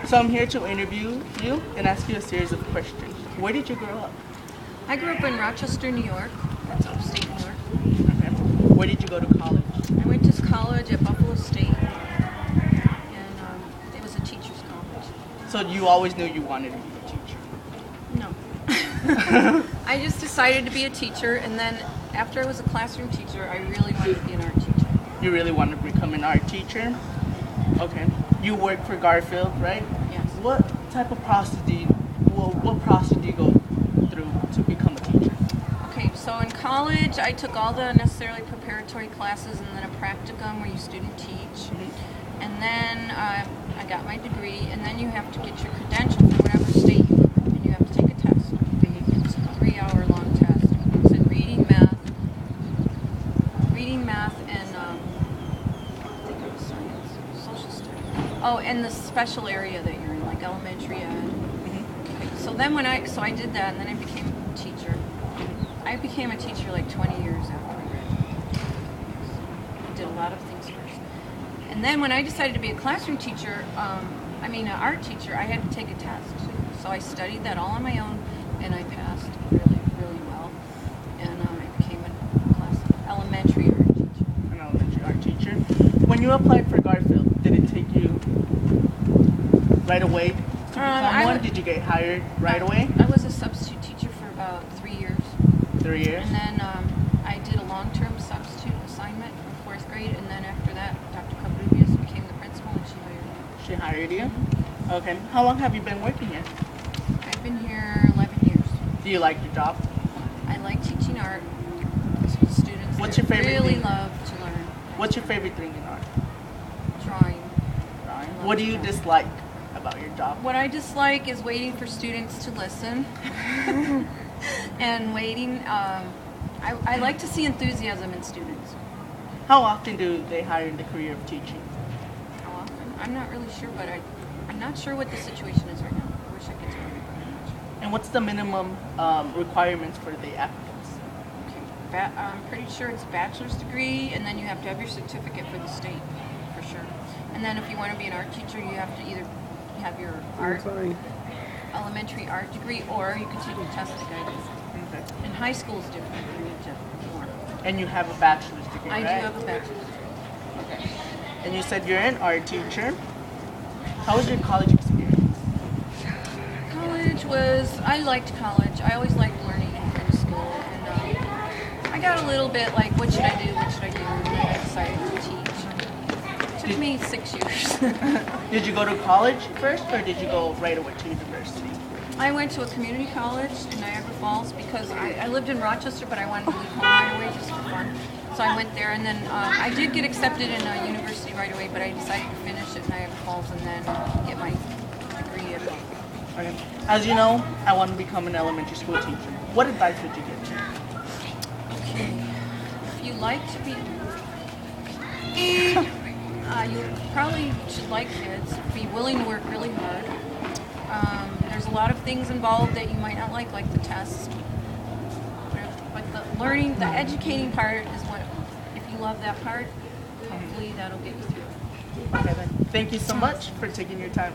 So I'm here to interview you and ask you a series of questions. Where did you grow up? I grew up in Rochester, New York. That's upstate New York. Okay. Where did you go to college? I went to college at Buffalo State, and it was a teacher's college. So you always knew you wanted to be a teacher? No. I just decided to be a teacher, and then after I was a classroom teacher, I really wanted to be an art teacher. You really wanted to become an art teacher? Okay. You work for Garfield, right? Yes. What type of process do you, what process do you go through to become a teacher? Okay, so in college, I took all the necessarily preparatory classes and then a practicum where you student teach. Mm-hmm. And then I got my degree, and then you have to get your credential from whatever state you live in, and you have to take a test. It's a 3-hour-long test. It's in reading, math, and I think it was science, social studies. Oh, and the special area that you're in, like elementary ed. Mm-hmm. Okay, so then so I did that, and then I became a teacher. I became a teacher like 20 years after I graduated. I did a lot of things first. And then when I decided to be a classroom teacher, an art teacher, I had to take a test. So I studied that all on my own, and I passed really, really well. And I became a elementary art teacher. An elementary art teacher. When you applied for Garfield, did it take you right away to become one? Did you get hired right away? I was a substitute teacher for about 3 years. 3 years? And then I did a long-term substitute assignment for 4th grade, and then after that, Dr. Covarrubias became the principal, and she hired me. She hired you? Okay. How long have you been working here? I've been here 11 years. Do you like your job? I like teaching art to students. What's your favorite really thing? love to learn. What's your favorite thing in art? Drawing. What do you dislike about your job? What I dislike is waiting for students to listen and waiting. I like to see enthusiasm in students. How often do they hire in the career of teaching? How often? I'm not really sure, but I'm not sure what the situation is right now. I wish I could tell you, but I'm not sure. And what's the minimum requirements for the applicants? Okay. I'm pretty sure it's a bachelor's degree, and then you have to have your certificate for the state, for sure. And then if you want to be an art teacher, you have to either have your elementary art degree, or you can take a test like I did. Okay. And high school is different. You need to more. And you have a bachelor's degree, I right? do have a bachelor's degree. Okay. And you said you're an art teacher. How was your college experience? I liked college. I always liked learning in school. And I got a little bit like, what should I do? And then I decided to teach. It took me 6 years. Did you go to college first, or did you go right away to university? I went to a community college in Niagara Falls because I lived in Rochester, but I wanted to leave home right away just for fun. So I went there, and then I did get accepted in a university right away, but I decided to finish at Niagara Falls and then get my degree at home. Okay. As you know, I want to become an elementary school teacher. What advice would you give me? Okay. If you like to be... you probably should like kids. Be willing to work really hard. There's a lot of things involved that you might not like the tests. But the learning, the educating part is what, if you love that part, hopefully that'll get you through it. Okay then. Thank you so much for taking your time.